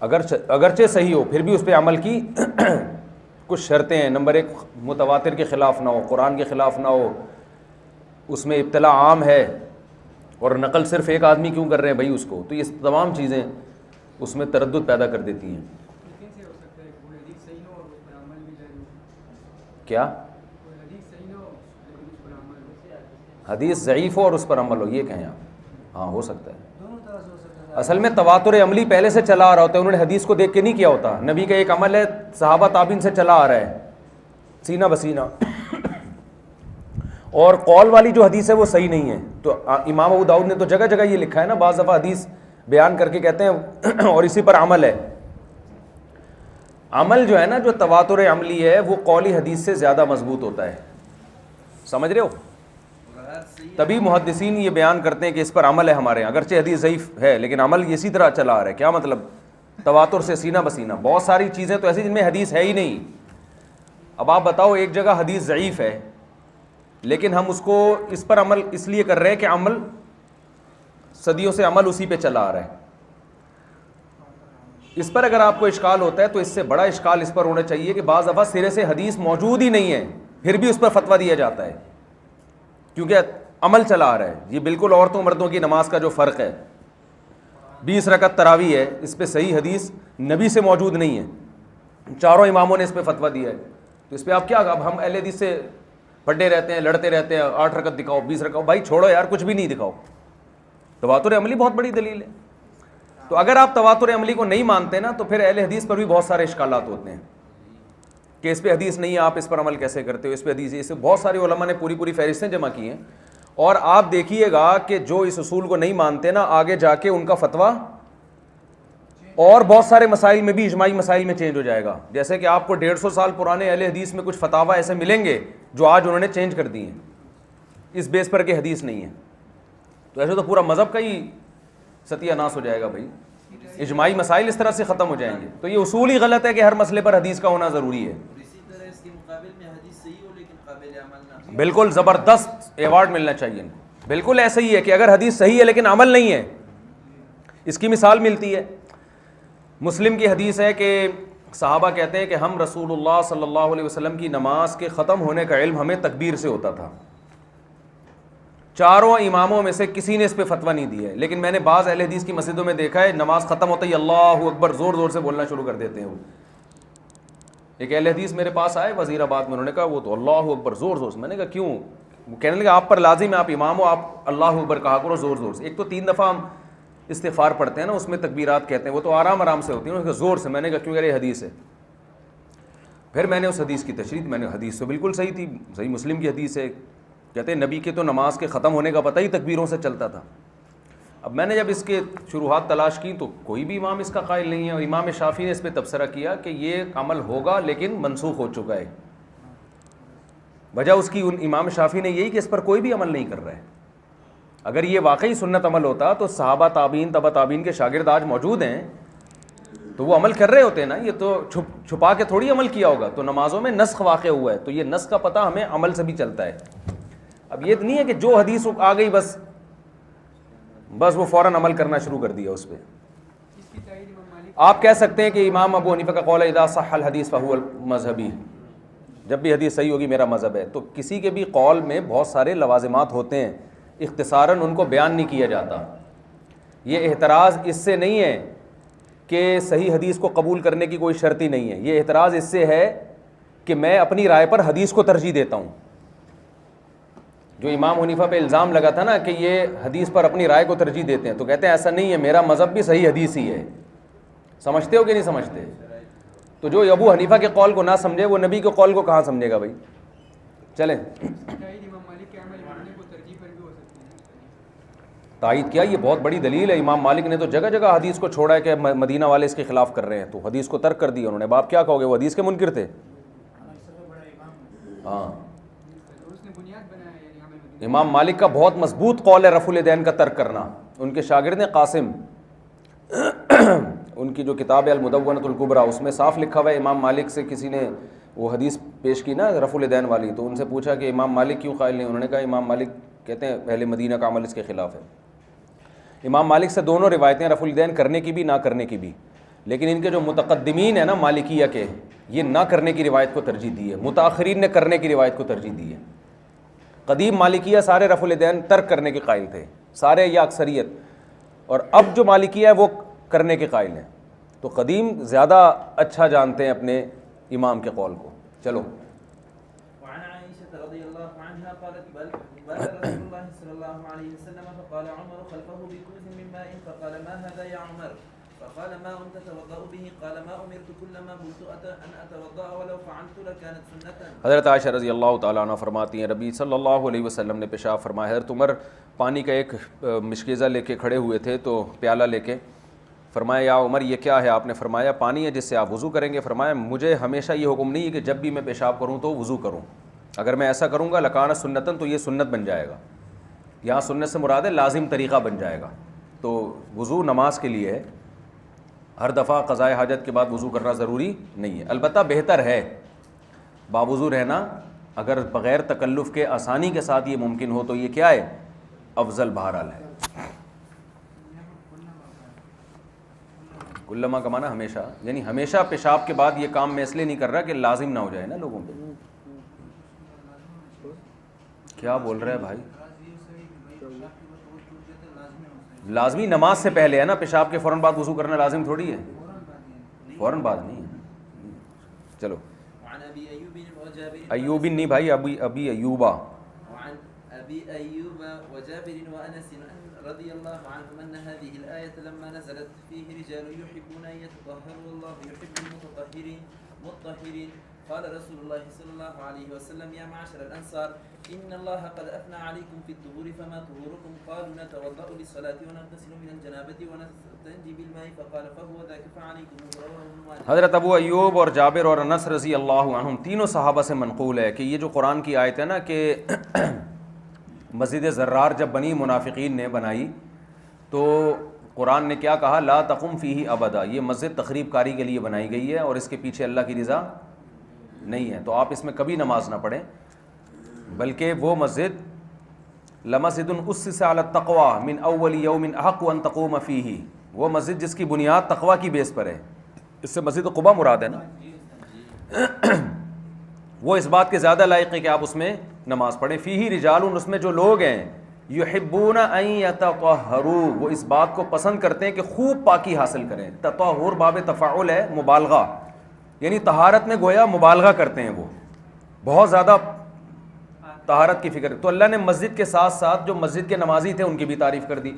Speaker 1: اگرچہ صحیح ہو پھر بھی اس پہ عمل کی کچھ شرطیں ہیں۔ نمبر 1 متواتر کے خلاف نہ ہو، قرآن کے خلاف نہ ہو، اس میں ابتلاء عام ہے، اور نقل صرف ایک آدمی کیوں کر رہے ہیں بھائی اس کو، تو یہ تمام چیزیں اس میں تردد پیدا کر دیتی ہیں۔ کیا حدیث ضعیف ہو اور اس پر عمل ہو، یہ کہیں آپ؟ ہاں ہو سکتا ہے۔ اصل میں تواتر عملی پہلے سے چلا آ رہا ہوتا ہے، انہوں نے حدیث کو دیکھ کے نہیں کیا ہوتا۔ نبی کا ایک عمل ہے صحابہ تابعین سے چلا آ رہا ہے سینہ بسینہ، اور قول والی جو حدیث ہے وہ صحیح نہیں ہے۔ تو امام ابو داؤد نے تو جگہ جگہ یہ لکھا ہے نا، بعض دفعہ حدیث بیان کر کے کہتے ہیں اور اسی پر عمل ہے۔ عمل جو ہے نا، جو تواتر عملی ہے وہ قولی حدیث سے زیادہ مضبوط ہوتا ہے، سمجھ رہے ہو؟ تبھی محدثین یہ بیان کرتے ہیں کہ اس پر عمل ہے ہمارے یہاں، اگرچہ حدیث ضعیف ہے لیکن عمل اسی طرح چلا آ رہا ہے۔ کیا مطلب؟ تواتر سے سینہ بسینہ۔ بہت ساری چیزیں تو ایسی جن میں حدیث ہے ہی نہیں۔ اب آپ بتاؤ، ایک جگہ حدیث ضعیف ہے لیکن ہم اس کو اس پر عمل اس لیے کر رہے ہیں کہ عمل صدیوں سے عمل اسی پہ چلا آ رہا ہے۔ اس پر اگر آپ کو اشکال ہوتا ہے تو اس سے بڑا اشکال اس پر ہونا چاہیے کہ بعض دفعہ سرے سے حدیث موجود ہی نہیں ہے پھر بھی اس پر فتویٰ دیا جاتا ہے کیونکہ عمل چلا آ رہا ہے۔ یہ بالکل عورتوں مردوں کی نماز کا جو فرق ہے، 20 رکعت تراویح ہے، اس پہ صحیح حدیث نبی سے موجود نہیں ہے، چاروں اماموں نے اس پہ فتویٰ دیا ہے، تو اس پہ آپ کیا؟ اب ہم اہل حدیث سے پڑھتے رہتے ہیں، لڑتے رہتے ہیں، 8 رکعت دکھاؤ، 20 رکعت، بھائی چھوڑو یار، کچھ بھی نہیں دکھاؤ۔ تواتر عملی بہت بڑی دلیل ہے۔ تو اگر آپ تواتر عملی کو نہیں مانتے نا تو پھر اہل حدیث پر بھی بہت سارے اشکالات ہوتے ہیں کہ اس پہ حدیث نہیں ہے، آپ اس پر عمل کیسے کرتے ہو، اس پہ حدیث ہے۔ اس سے بہت سارے علماء نے پوری فہرستیں جمع کی ہیں، اور آپ دیکھیے گا کہ جو اس اصول کو نہیں مانتے نا، آگے جا کے ان کا فتویٰ اور بہت سارے مسائل میں بھی اجماعی مسائل میں چینج ہو جائے گا۔ جیسے کہ آپ کو 150 سال پرانے اہل حدیث میں کچھ فتاویٰ ایسے ملیں گے جو آج انہوں نے چینج کر دی ہیں اس بیس پر کہ حدیث نہیں ہے، تو ایسے تو پورا مذہب کا ہی ستیہ ناس ہو جائے گا بھائی، اجماعی مسائل اس طرح سے ختم ہو جائیں گے۔ تو یہ اصول ہی غلط ہے کہ ہر مسئلے پر حدیث کا ہونا ضروری ہے۔
Speaker 2: اسی طرح اس کے مقابل میں حدیث صحیح ہو لیکن قابل عمل نہ،
Speaker 1: بالکل زبردست ایوارڈ ملنا چاہیے ان کو۔ بالکل ایسا ہی ہے کہ اگر حدیث صحیح ہے لیکن عمل نہیں ہے، اس کی مثال ملتی ہے۔ مسلم کی حدیث ہے کہ صحابہ کہتے ہیں کہ ہم رسول اللہ صلی اللہ علیہ وسلم کی نماز کے ختم ہونے کا علم ہمیں تکبیر سے ہوتا تھا، چاروں اماموں میں سے کسی نے اس پہ فتویٰ نہیں دی ہے، لیکن میں نے بعض اہل حدیث کی مسجدوں میں دیکھا ہے نماز ختم ہوتا ہی اللہ اکبر زور زور سے بولنا شروع کر دیتے ہیں۔ وہ ایک اہل حدیث میرے پاس آئے وزیر آباد میں، انہوں نے کہا وہ تو اللہ اکبر زور زور سے۔ میں نے کہا کیوں؟ وہ کہنے لگا آپ پر لازم ہے، آپ امام ہو، آپ اللہ اکبر کہا کرو زور زور سے۔ ایک تو 3 دفعہ ہم استغفار پڑھتے ہیں نا، اس میں تکبیرات کہتے ہیں، وہ تو آرام آرام سے ہوتی ہیں، اس زور سے۔ میں نے کہا کیوں؟ یہ حدیث ہے۔ پھر میں نے اس حدیث کی تشریح، میں نے حدیث تو بالکل صحیح تھی، صحیح مسلم کی حدیث ہے، کہتے ہیں نبی کے تو نماز کے ختم ہونے کا پتہ ہی تکبیروں سے چلتا تھا۔ اب میں نے جب اس کے شروحات تلاش کی تو کوئی بھی امام اس کا قائل نہیں ہے، اور امام شافعی نے اس پہ تبصرہ کیا کہ یہ عمل ہوگا لیکن منسوخ ہو چکا ہے۔ وجہ اس کی امام شافعی نے یہی کہ اس پر کوئی بھی عمل نہیں کر رہا ہے۔ اگر یہ واقعی سنت عمل ہوتا تو صحابہ تابعین تبع تابعین کے شاگرد آج موجود ہیں تو وہ عمل کر رہے ہوتے ہیں نا، یہ تو چھپا کے تھوڑی عمل کیا ہوگا۔ تو نمازوں میں نسخ واقع ہوا ہے، تو یہ نسخ کا پتہ ہمیں عمل سے بھی چلتا ہے۔ اب یہ نہیں ہے کہ جو حدیث آ گئی بس وہ فوراً عمل کرنا شروع کر دیا اس پہ۔ آپ کہہ سکتے ہیں کہ امام ابو حنیفہ کا قول ہے اذا صح الحدیث فهو مذہبی، جب بھی حدیث صحیح ہوگی میرا مذہب ہے۔ تو کسی کے بھی قول میں بہت سارے لوازمات ہوتے ہیں، اختصاراً ان کو بیان نہیں کیا جاتا۔ یہ اعتراض اس سے نہیں ہے کہ صحیح حدیث کو قبول کرنے کی کوئی شرط ہی نہیں ہے، یہ اعتراض اس سے ہے کہ میں اپنی رائے پر حدیث کو ترجیح دیتا ہوں۔ جو امام حنیفہ پہ الزام لگا تھا نا کہ یہ حدیث پر اپنی رائے کو ترجیح دیتے ہیں، تو کہتے ہیں ایسا نہیں ہے، میرا مذہب بھی صحیح حدیث ہی ہے۔ سمجھتے ہو کہ نہیں سمجھتے؟ تو جو ابو حنیفہ کے قول کو نہ سمجھے وہ نبی کے قول کو کہاں سمجھے گا بھائی؟ چلیں تائید کیا، یہ بہت بڑی دلیل ہے۔ امام مالک نے تو جگہ جگہ حدیث کو چھوڑا ہے کہ مدینہ والے اس کے خلاف کر رہے ہیں، تو حدیث کو ترک کر دیا انہوں نے۔ باپ کیا کہو گے، وہ حدیث کے منکر تھے؟ ہاں، امام مالک کا بہت مضبوط قول ہے رفع الیدین کا ترک کرنا۔ ان کے شاگرد ہیں قاسم، ان کی جو کتاب ہے المدونۃ الکبریٰ اس میں صاف لکھا ہوا ہے، امام مالک سے کسی نے وہ حدیث پیش کی نا رفع الیدین والی، تو ان سے پوچھا کہ امام مالک کیوں قائل نہیں، انہوں نے کہا امام مالک کہتے ہیں اہل مدینہ کا عمل اس کے خلاف ہے۔ امام مالک سے دونوں روایتیں رفع الیدین کرنے کی بھی نہ کرنے کی بھی، لیکن ان کے جو متقدمین ہیں نا مالکیہ کے، یہ نہ کرنے کی روایت کو ترجیح دی ہے، متاخرین نے کرنے کی روایت کو ترجیح دی ہے۔ قدیم مالکیہ سارے رفع الیدین ترک کرنے کے قائل تھے، سارے یا اکثریت، اور اب جو مالکیہ ہے وہ کرنے کے قائل ہیں، تو قدیم زیادہ اچھا جانتے ہیں اپنے امام کے قول کو۔ چلو
Speaker 2: وعن عائشة رضي الله عنها قالت بال رسول الله صلى الله عليه وسلم فقال عمر خلفه بكوز من ماء فقال ما هذا يا عمر؟ فقال ماء تتوضأ به؟ قال ما أمرت كلما قلت أن أتوضأ ولو فعلت لكانت سنة۔
Speaker 1: حضرت عائشہ رضی اللہ تعالیٰ عنہ فرماتی ہیں نبی صلی اللہ علیہ وسلم نے پیشاب فرمایا، حضرت عمر پانی کا ایک مشکیزہ لے کے کھڑے ہوئے تھے، تو پیالہ لے کے فرمایا یا عمر یہ کیا ہے؟ آپ نے فرمایا پانی ہے جس سے آپ وضو کریں گے۔ فرمایا مجھے ہمیشہ یہ حکم نہیں ہے کہ جب بھی میں پیشاب کروں تو وضو کروں، اگر میں ایسا کروں گا لکان سنتن تو یہ سنت بن جائے گا، یہاں سنت سے مراد ہے لازم طریقہ بن جائے گا۔ تو وضو نماز کے لیے ہے، ہر دفعہ قضاء حاجت کے بعد وضو کرنا ضروری نہیں ہے، البتہ بہتر ہے باوضو رہنا، اگر بغیر تکلف کے آسانی کے ساتھ یہ ممکن ہو تو یہ کیا ہے؟ افضل بہرحال ہے۔ کلما کا معنی ہمیشہ، یعنی ہمیشہ پیشاب کے بعد یہ کام میں اس لیے نہیں کر رہا کہ لازم نہ ہو جائے نا لوگوں پہ۔ کیا بول رہے ہیں بھائی؟ لازمی نماز سے پہلے ہے نا، پیشاب کے فوراً بعد وضو کرنا لازم تھوڑی ہے، فوراً بعد نہیں ہے۔ چلو
Speaker 2: وعن ابي ايوب وجابر
Speaker 1: ایوبی نہیں بھائی، ابی ایوبا۔
Speaker 2: وعن ابي ايوب وجابر وانس رضي الله عنهم ان هذه الايه لما نزلت فيه رجال يحبون ان يتطهروا والله يحب المتطهرين مطهرين قال رسول الله صلى الله عليه وسلم يا معشر الانصار ان الله قد اثنى عليكم في الطهور فما طهوركم؟ قالوا نتوضا للصلاه ونغتسل من الجنابه ونستنجي بالماء فقال فهو ذاك فعليكم رواه
Speaker 1: حضرت ابو ایوب اور جابر اور انس رضی اللہ عنہم تینوں صحابہ سے منقول ہے کہ یہ جو قرآن کی آیت ہے نا کہ مسجد زرار جب بنی منافقین نے بنائی تو قرآن نے کیا کہا؟ لا تقم فیہ ابدا، یہ مسجد تخریب کاری کے لیے بنائی گئی ہے اور اس کے پیچھے اللہ کی رضا نہیں ہے، تو آپ اس میں کبھی نماز نہ پڑھیں، بلکہ وہ مسجد لمسجد اسس علی التقوی من اول یوم احق ان تقوم فیہ، وہ مسجد جس کی بنیاد تقوی کی بیس پر ہے، اس سے مسجد قباء مراد ہے نا، وہ اس بات کے زیادہ لائق ہے کہ آپ اس میں نماز پڑھیں۔ فیہ رجال، اس میں جو لوگ ہیں یحبون ان یتطہروا، وہ اس بات کو پسند کرتے ہیں کہ خوب پاکی حاصل کریں۔ تطہر باب تفاعل ہے، مبالغہ، یعنی طہارت میں گویا مبالغہ کرتے ہیں، وہ بہت زیادہ طہارت کی فکر۔ تو اللہ نے مسجد کے ساتھ ساتھ جو مسجد کے نمازی تھے ان کی بھی تعریف کر دی۔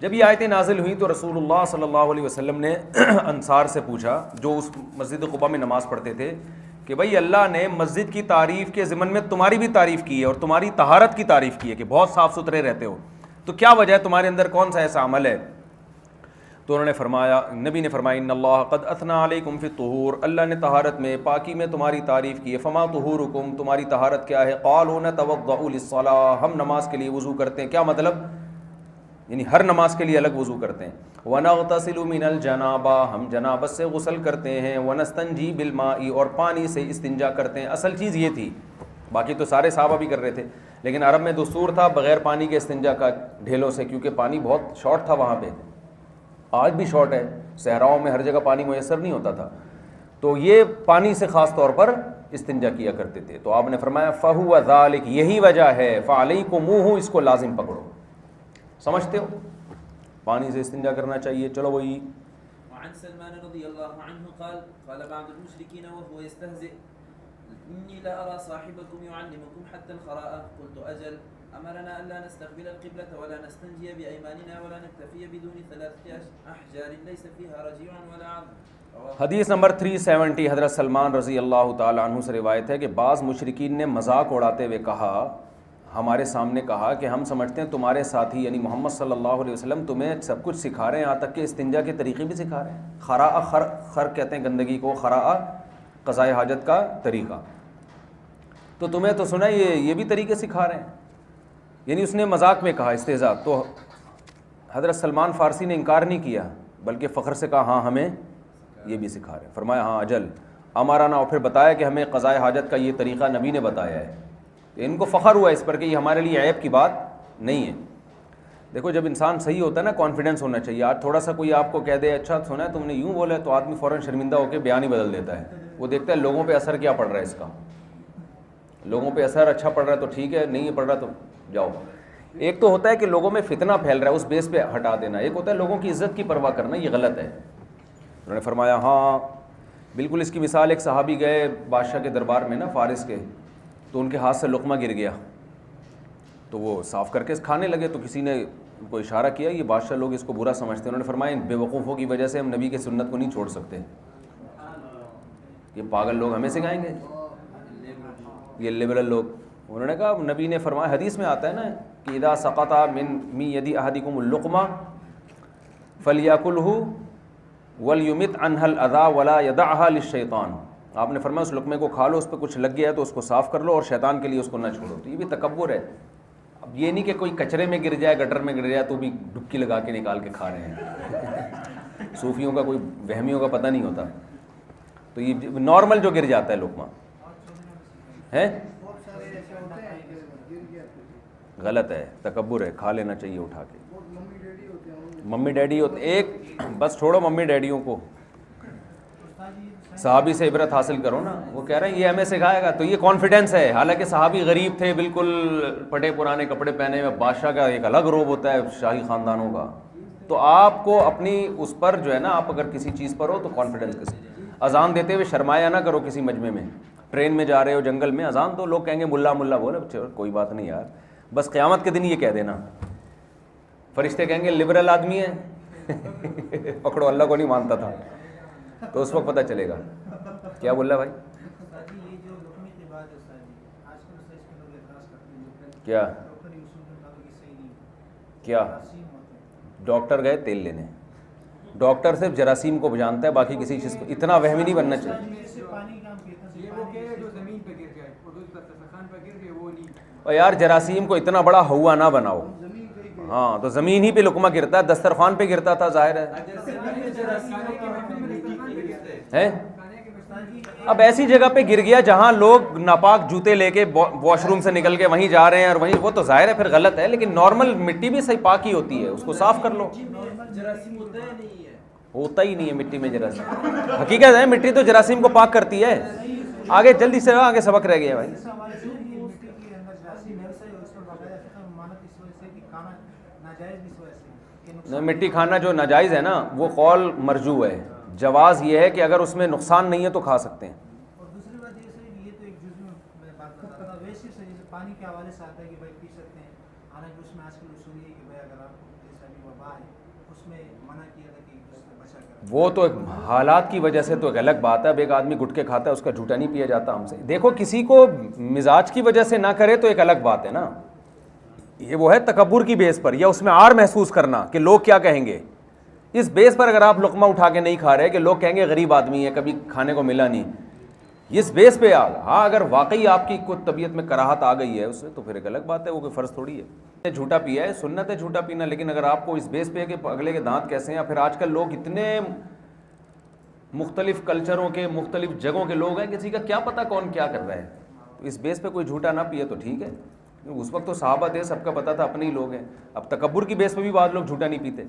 Speaker 1: جب یہ آیتیں نازل ہوئیں تو رسول اللہ صلی اللہ علیہ وسلم نے انصار سے پوچھا جو اس مسجد قباء میں نماز پڑھتے تھے کہ بھائی اللہ نے مسجد کی تعریف کے ضمن میں تمہاری بھی تعریف کی ہے اور تمہاری طہارت کی تعریف کی ہے کہ بہت صاف ستھرے رہتے ہو، تو کیا وجہ ہے تمہارے اندر کون سا ایسا عمل ہے؟ تو انہوں نے فرمایا، نبی نے فرمایا ان اللہ قد اثنى علیکم فی الطہور، اللہ نے طہارت میں پاکی میں تمہاری تعریف کی ہے۔ فما طہورکم، تمہاری طہارت کیا ہے؟ قالوا نتوضأ للصلاة، ہم نماز کے لیے وضو کرتے ہیں۔ کیا مطلب؟ یعنی ہر نماز کے لیے الگ وضو کرتے ہیں۔ وَنَغْتَسِلُ مِنَ الْجَنَابَةِ، ہم جنابت سے غسل کرتے ہیں۔ وَنَسْتَنْجِي بِالْمَاءِ، اور پانی سے استنجا کرتے ہیں۔ اصل چیز یہ تھی، باقی تو سارے صحابہ بھی کر رہے تھے، لیکن عرب میں دستور تھا بغیر پانی کے استنجا کا ڈھیلوں سے، کیونکہ پانی بہت شارٹ تھا وہاں پہ، آج بھی شارٹ ہے، صحراؤں میں ہر جگہ پانی میسر نہیں ہوتا تھا، تو یہ پانی سے خاص طور پر استنجا کیا کرتے تھے۔ تو آپ نے فرمایا فَهُوَ ذَلِكَ، یہی وجہ ہے، فَعَلَيْكُمُوهُ، اس کو لازم پکڑو۔ سمجھتے ہو پانی سے استنجا کرنا چاہیے؟ چلو وہی
Speaker 2: وعن سلمان رضی اللہ عنہ قال قال بعض المشركين وهو يستهزئ إني لا أرى صاحبكم يعلمكم حتى الخراء قلت أجل أمرنا ألا نستقبل القبلة ولا نستنجي بأيماننا ولا نكتفي بدون 3 أحجار ليس فيها رجيع ولا عظم۔
Speaker 1: حدیث نمبر 370 حضرت سلمان رضی اللہ تعالیٰ عنہ سے روایت ہے کہ بعض مشرکین نے مذاق اڑاتے ہوئے کہا، ہمارے سامنے کہا کہ ہم سمجھتے ہیں تمہارے ساتھی یعنی محمد صلی اللہ علیہ وسلم تمہیں سب کچھ سکھا رہے ہیں، یہاں تک کہ استنجا کے طریقے بھی سکھا رہے ہیں۔ خراء، خر کہتے ہیں گندگی کو، خراء قضاء حاجت کا طریقہ، تو تمہیں تو سنا یہ بھی طریقے سکھا رہے ہیں، یعنی اس نے مذاق میں کہا، استہزاء۔ تو حضرت سلمان فارسی نے انکار نہیں کیا، بلکہ فخر سے کہا ہاں ہمیں یہ بھی سکھا رہے ہیں. فرمایا ہاں اجل امارانا، اور پھر بتایا کہ ہمیں قضاء حاجت کا یہ طریقہ نبی نے بتایا ہے. ان کو فخر ہوا اس پر کہ یہ ہمارے لیے عیب کی بات نہیں ہے. دیکھو جب انسان صحیح ہوتا ہے نا کانفیڈنس ہونا چاہیے. آج تھوڑا سا کوئی آپ کو کہہ دے اچھا سنا ہے تم نے یوں بولا تو آدمی فوراً شرمندہ ہو کے بیان ہی بدل دیتا ہے. وہ دیکھتا ہے لوگوں پہ اثر کیا پڑ رہا ہے اس کا. لوگوں پہ اثر اچھا پڑ رہا ہے تو ٹھیک ہے, نہیں پڑ رہا تو جاؤ. ایک تو ہوتا ہے کہ لوگوں میں فتنہ پھیل رہا ہے اس بیس پہ ہٹا دینا, ایک ہوتا ہے لوگوں کی عزت کی پرواہ کرنا, یہ غلط ہے. انہوں نے فرمایا ہاں بالکل. اس کی مثال ایک صحابی گئے بادشاہ کے دربار میں نا فارس کے, تو ان کے ہاتھ سے لقمہ گر گیا تو وہ صاف کر کے کھانے لگے, تو کسی نے کو اشارہ کیا یہ بادشاہ لوگ اس کو برا سمجھتے ہیں. انہوں نے فرمایا ان بے وقوفوں کی وجہ سے ہم نبی کے سنت کو نہیں چھوڑ سکتے, یہ پاگل لوگ ہمیں سکھائیں گے, یہ لبرل لوگ. انہوں نے کہا نبی نے فرمایا, حدیث میں آتا ہے نا کہ اذا سقط من یدی احدکم اللقمہ فلیاکلہ ولیمت عنہ الاذی ولا یدعها للشیطان. آپ نے فرمایا اس لقمے کو کھا لو, اس پہ کچھ لگ گیا ہے تو اس کو صاف کر لو اور شیطان کے لیے اس کو نہ چھوڑو. تو یہ بھی تکبر ہے. اب یہ نہیں کہ کوئی کچرے میں گر جائے گٹر میں گر جائے تو بھی ڈبکی لگا کے نکال کے کھا رہے ہیں. صوفیوں کا کوئی وہمیوں کا پتہ نہیں ہوتا. تو یہ نارمل جو گر جاتا ہے لقمہ ہے غلط ہے, تکبر ہے, کھا لینا چاہیے اٹھا کے. ممی ڈیڈی ہوتے ایک, بس چھوڑو ممی ڈیڈیوں کو, صحابی سے عبرت حاصل کرو نا. وہ کہہ رہے ہیں یہ ہمیں سکھائے گا, تو یہ کانفیڈنس ہے. حالانکہ صحابی غریب تھے, بالکل پٹے پرانے کپڑے پہنے ہوئے, بادشاہ کا ایک الگ روب ہوتا ہے شاہی خاندانوں کا. تو آپ کو اپنی اس پر جو ہے نا, آپ اگر کسی چیز پر ہو تو کانفیڈنس کے ساتھ اذان دیتے ہوئے شرمایا نہ کرو. کسی مجمع میں ٹرین میں جا رہے ہو جنگل میں اذان دو, لوگ کہیں گے ملا ملا بولے, کوئی بات نہیں یار, بس قیامت کے دن یہ کہہ دینا, فرشتے کہیں گے لبرل آدمی ہے پکڑو اللہ کو نہیں مانتا تھا, تو اس وقت پتہ چلے گا. کیا بول رہا بھائی؟ کیا کیا ڈاکٹر گئے تیل لینے, ڈاکٹر صرف جراثیم کو جانتا ہے, باقی کسی چیز کو اتنا وہمی نہیں بننا چاہیے. اور یار جراثیم کو اتنا بڑا ہوا نہ بناؤ. ہاں تو زمین ہی پہ لقمہ گرتا ہے, دسترخوان پہ گرتا تھا ظاہر ہے. اب ایسی جگہ پہ گر گیا جہاں لوگ ناپاک جوتے لے کے واش روم سے نکل کے وہیں جا رہے ہیں, اور وہیں وہ تو ظاہر ہے پھر غلط ہے. لیکن نارمل مٹی بھی صحیح پاک ہی ہوتی ہے, اس کو صاف کر لو. ہوتا ہی نہیں ہے مٹی میں جراثیم, حقیقت ہے مٹی تو جراثیم کو پاک کرتی ہے. آگے جلدی سے آگے سبق رہ گیا بھائی. مٹی کھانا جو ناجائز ہے نا وہ قول مرجوع ہے. جواز یہ ہے کہ اگر اس میں نقصان نہیں ہے تو کھا سکتے ہیں.
Speaker 3: اور دوسری بات یہ تو ایک جزء میں بات بتا تھا, ویسے پانی کے حوالے سے آتا ہے کہ بھائی پی سکتے ہیں, حالانکہ اس میں آج کل اصول یہ ہے کہ بھائی اگر آپ کو جیسا بھی وبا ہے اس میں منع کیا تھا کہ اس سے بچا کر. وہ تو
Speaker 1: حالات کی وجہ سے تو ایک الگ بات ہے. اب ایک آدمی گٹکے کھاتا ہے, اس کا جھوٹا نہیں پیا جاتا ہم سے. دیکھو کسی کو مزاج کی وجہ سے نہ کرے تو ایک الگ بات ہے نا, یہ وہ ہے تکبر کی بیس پر, یا اس میں عار محسوس کرنا کہ لوگ کیا کہیں گے. اس بیس پر اگر آپ لقمہ اٹھا کے نہیں کھا رہے کہ لوگ کہیں گے غریب آدمی ہے کبھی کھانے کو ملا نہیں, اس بیس پہ ہاں اگر واقعی آپ کی کوئی طبیعت میں کراہت آ گئی ہے اس سے تو پھر ایک الگ بات ہے, وہ کوئی فرض تھوڑی ہے. جھوٹا پیا ہے, سنت ہے جھوٹا پینا, لیکن اگر آپ کو اس بیس پہ ہے کہ اگلے کے دانت کیسے ہیں, یا پھر آج کل لوگ اتنے مختلف کلچروں کے مختلف جگہوں کے لوگ ہیں, کسی کا کیا پتہ کون کیا کر رہا ہے. تو اس بیس پہ کوئی جھوٹا نہ پیے تو ٹھیک ہے. اس وقت تو صحابہ تھے, سب کا پتہ تھا, اپنے ہی لوگ ہیں. اب تکبر کی بیس پہ بھی بعض لوگ جھوٹا نہیں پیتے.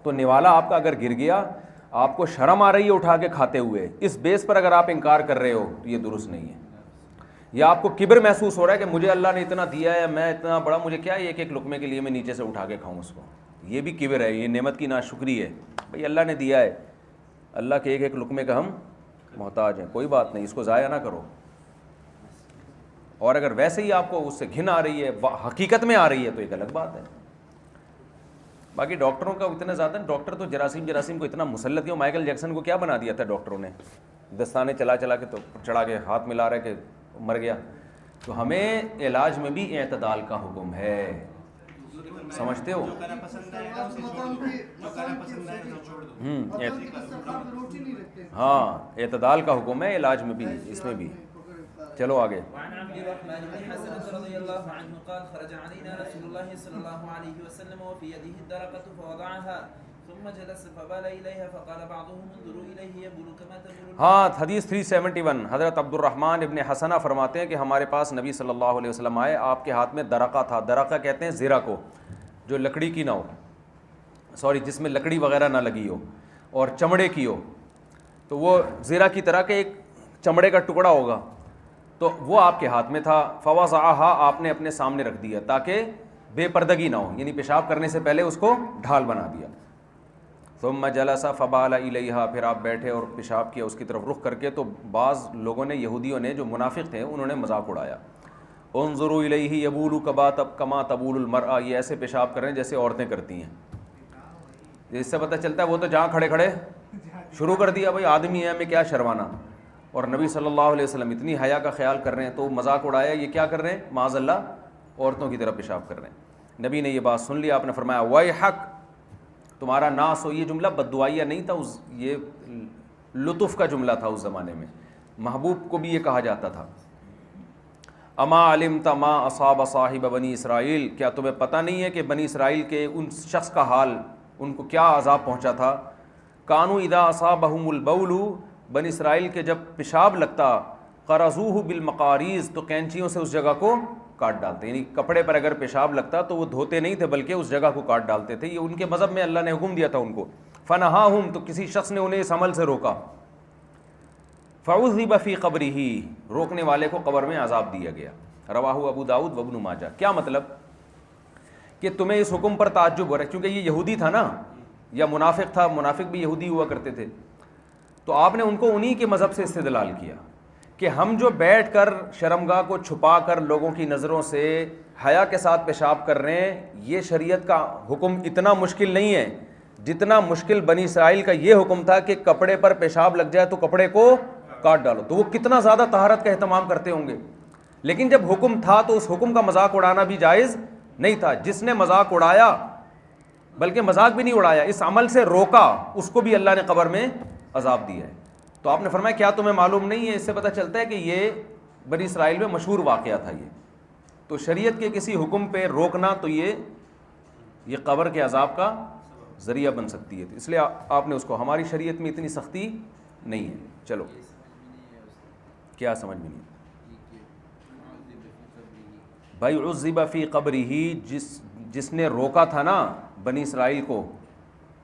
Speaker 1: تو نوالا آپ کا اگر گر گیا, آپ کو شرم آ رہی ہے اٹھا کے کھاتے ہوئے, اس بیس پر اگر آپ انکار کر رہے ہو تو یہ درست نہیں ہے. یا آپ کو کبر محسوس ہو رہا ہے کہ مجھے اللہ نے اتنا دیا ہے, میں اتنا بڑا, مجھے کیا ایک ایک لقمے کے لیے میں نیچے سے اٹھا کے کھاؤں اس کو, یہ بھی کبر ہے, یہ نعمت کی ناشکری ہے. بھئی اللہ نے دیا ہے, اللہ کے ایک ایک لقمے کا ہم محتاج ہیں, کوئی بات نہیں, اس کو ضائع نہ کرو. اور اگر ویسے ہی آپ کو اس سے گھن آ رہی ہے, حقیقت میں آ رہی ہے, تو ایک الگ بات ہے. باقی ڈاکٹروں کا اتنا زیادہ, ڈاکٹر تو جراثیم کو اتنا مسلط ہے. مائیکل جیکسن کو کیا بنا دیا تھا ڈاکٹروں نے, دستانے چلا کے تو چڑھا کے ہاتھ ملا رہے کہ مر گیا. تو ہمیں علاج میں بھی اعتدال کا حکم ہے, سمجھتے ہو. ہاں اعتدال کا حکم ہے علاج میں بھی, اس میں بھی. چلو آگے.
Speaker 2: وعن عبد الرحمن بن حسنة رضي الله عنه قال خرج علينا رسول الله صلى الله عليه وسلم وفي يده الدرقة فوضعها ثم جلس فبال إليها فقال بعضهم انظروا إليه يبول كما تبول.
Speaker 1: ہاں حدیث 371 حضرت عبد الرحمن ابن حسنہ فرماتے ہیں کہ ہمارے پاس نبی صلی اللہ علیہ وسلم آئے, آپ کے ہاتھ میں درقہ تھا. درقہ کہتے ہیں زرہ کو, جو لکڑی کی نہ ہو, جس میں لکڑی وغیرہ نہ لگی ہو اور چمڑے کی ہو, تو وہ زرہ کی طرح کے ایک چمڑے کا ٹکڑا ہوگا, تو وہ آپ کے ہاتھ میں تھا. فوضعہا, آپ نے اپنے سامنے رکھ دیا تاکہ بے پردگی نہ ہو, یعنی پیشاب کرنے سے پہلے اس کو ڈھال بنا دیا. ثم جلس فبال الیہا, پھر آپ بیٹھے اور پیشاب کیا اس کی طرف رخ کر کے. تو بعض لوگوں نے, یہودیوں نے جو منافق تھے, انہوں نے مذاق اڑایا. انظروا الیہ یبول کما تبول المرأة, یہ ایسے پیشاب کر رہے ہیں جیسے عورتیں کرتی ہیں. اس سے پتہ چلتا ہے وہ تو جہاں کھڑے کھڑے شروع کر دیا, بھائی آدمی ہے, ہمیں کیا شرمانا. اور نبی صلی اللہ علیہ وسلم اتنی حیا کا خیال کر رہے ہیں, تو مذاق اڑایا, یہ کیا کر رہے ہیں, معاذ اللہ عورتوں کی طرح پیشاب کر رہے ہیں. نبی نے یہ بات سن لی, آپ نے فرمایا ویحک, تمہارا ناس ہو. یہ جملہ بددعائیہ نہیں تھا, یہ لطف کا جملہ تھا. اس زمانے میں محبوب کو بھی یہ کہا جاتا تھا. اما علمت ما اصاب صاحب بنی اسرائیل, کیا تمہیں پتہ نہیں ہے کہ بنی اسرائیل کے ان شخص کا حال, ان کو کیا عذاب پہنچا تھا. کانوا اذا اصابہم البول, بنی اسرائیل کے جب پیشاب لگتا, قرضوہ بالمقاریض, تو کینچیوں سے اس جگہ کو کاٹ ڈالتے. یعنی کپڑے پر اگر پیشاب لگتا تو وہ دھوتے نہیں تھے بلکہ اس جگہ کو کاٹ ڈالتے تھے. یہ ان کے مذہب میں اللہ نے حکم دیا تھا ان کو. فنہاہم, تو کسی شخص نے انہیں اس عمل سے روکا. فعذب فی قبرہ, روکنے والے کو قبر میں عذاب دیا گیا. رواہ ابو داؤد و ابن ماجہ. کیا مطلب کہ تمہیں اس حکم پر تعجب ہو رہا ہے, کیونکہ یہ یہودی تھا نا, یا منافق تھا, منافق بھی یہودی ہوا کرتے تھے. تو آپ نے ان کو انہی کے مذہب سے استدلال کیا کہ ہم جو بیٹھ کر شرمگاہ کو چھپا کر لوگوں کی نظروں سے حیا کے ساتھ پیشاب کر رہے ہیں, یہ شریعت کا حکم اتنا مشکل نہیں ہے جتنا مشکل بنی اسرائیل کا یہ حکم تھا کہ کپڑے پر پیشاب لگ جائے تو کپڑے کو کاٹ ڈالو. تو وہ کتنا زیادہ طہارت کا اہتمام کرتے ہوں گے. لیکن جب حکم تھا تو اس حکم کا مذاق اڑانا بھی جائز نہیں تھا. جس نے مذاق اڑایا, بلکہ مذاق بھی نہیں اڑایا, اس عمل سے روکا, اس کو بھی اللہ نے قبر میں عذاب دیا ہے. تو آپ نے فرمایا کیا تمہیں معلوم نہیں ہے. اس سے پتہ چلتا ہے کہ یہ بنی اسرائیل میں مشہور واقعہ تھا. یہ تو شریعت کے کسی حکم پہ روکنا تو یہ قبر کے عذاب کا ذریعہ بن سکتی ہے. اس لیے آپ نے اس کو, ہماری شریعت میں اتنی سختی نہیں ہے. چلو, کیا سمجھ میں نہیں بھائی. عذب فی قبرہ, جس نے روکا تھا نا بنی اسرائیل کو,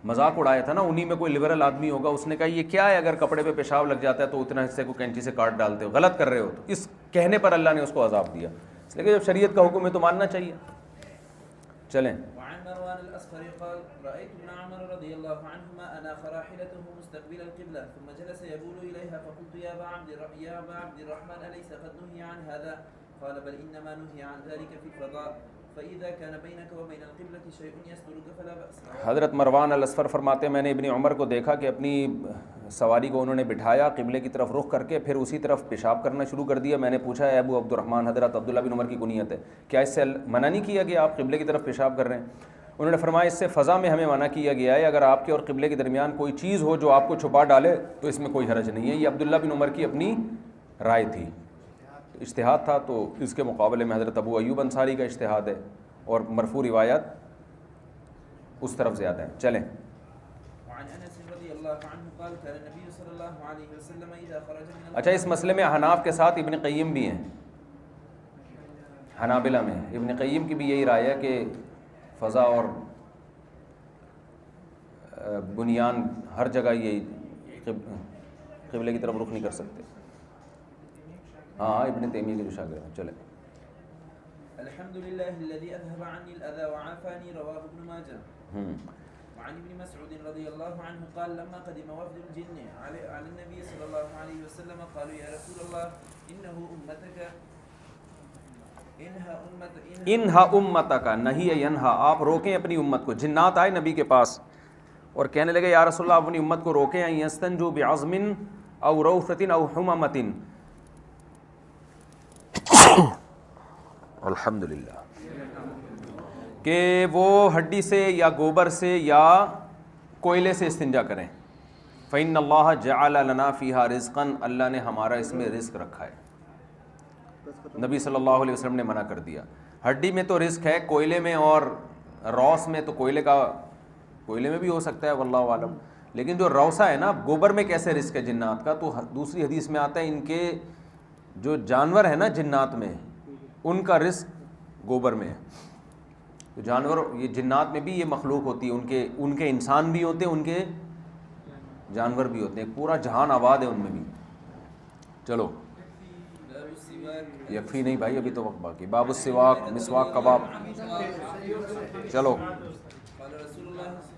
Speaker 1: مذاق اڑایا تھا نا, انہی میں کوئی لبرل آدمی ہوگا, اس نے کہا یہ کیا ہے, اگر کپڑے پہ پیشاب لگ جاتا ہے تو اتنا حصے کو کینچی سے کاٹ ڈالتے ہو, غلط کر رہے ہو. تو اس کہنے پر اللہ نے اس کو عذاب دیا. اس لیے جب شریعت کا حکم ہے تو ماننا چاہیے. چلیں.
Speaker 2: وعن مروان الأصفر قال رأيت ابن عمر رضي الله عنهما أناخ راحلته مستقبل القبلة ثم جلس يبول إليها فقلت يا أبا عبد الرحمن أليس قد نهي عن هذا قال بل إنما نهي عن ذلك في الفضاء فإذا كان بينك وبين القبلة شيء يسترك فلا بأس.
Speaker 1: حضرت مروان الاسفر فرماتے ہیں میں نے ابن عمر کو دیکھا کہ اپنی سواری کو انہوں نے بٹھایا, قبلے کی طرف رخ کر کے, پھر اسی طرف پیشاب کرنا شروع کر دیا. میں نے پوچھا اے ابو عبد الرحمن, حضرت عبداللہ بن عمر کی کنیت ہے, کیا اس سے منع نہیں کیا گیا آپ قبلے کی طرف پیشاب کر رہے ہیں؟ انہوں نے فرمایا اس سے فضا میں ہمیں منع کیا گیا ہے, اگر آپ کے اور قبلے کے درمیان کوئی چیز ہو جو آپ کو چھپا ڈالے تو اس میں کوئی حرج نہیں ہے. یہ عبداللہ بن عمر کی اپنی رائے تھی, اجتہاد تھا. تو اس کے مقابلے میں حضرت ابو ایوب انصاری کا اجتہاد ہے, اور مرفوع روایات اس طرف زیادہ ہیں. چلیں. اچھا, اس مسئلے میں حناف کے ساتھ ابن قیم بھی ہیں. حنابلہ میں ابن قیم کی بھی یہی رائے ہے کہ فضا اور بنیان ہر جگہ یہی قبلے کی طرف رخ نہیں کر سکتے. ہاں, ابن تیمیہ کے جو شاگرد ہیں. چلیں.
Speaker 2: الحمد لله الذي أذهب عني الأذى وعافاني رواه ابن ماجه. وعن ابن مسعود رضي الله عنه قال لما قدم وفد الجن على النبي صلى الله عليه وسلم قالوا يا رسول الله إنه أمتك
Speaker 1: انہا امتک, نہیں ینہا, آپ روکیں اپنی امت کو. جنات آئے نبی کے پاس اور کہنے لگے یا رسول اللہ اپنی امت کو روکیں, ان یستنجوا بعظم او روثۃ او حمامۃ. الحمدللہ, کہ وہ ہڈی سے یا گوبر سے یا کوئلے سے استنجا کریں. فإن اللہ جعل لنا فیہا رزقا, اللہ نے ہمارا اس میں رزق رکھا ہے. نبی صلی اللہ علیہ وسلم نے منع کر دیا. ہڈی میں تو رزق ہے, کوئلے میں اور روس میں تو کوئلے کا کوئلے میں بھی ہو سکتا ہے واللہ عالم، لیکن جو روثا ہے نا، گوبر میں کیسے رزق ہے جنات کا؟ تو دوسری حدیث میں آتا ہے ان کے جو جانور ہیں نا جنات میں، ان کا رزق گوبر میں ہے. تو جانور، یہ جنات میں بھی یہ مخلوق ہوتی ہے، ان کے انسان بھی ہوتے ہیں، ان کے جانور بھی ہوتے ہیں، پورا جہان آباد ہے ان میں بھی. چلو یکفی نہیں بھائی، ابھی تو وقت باقی. باب السواک، مسواک کباب. چلو
Speaker 2: قال رسول الله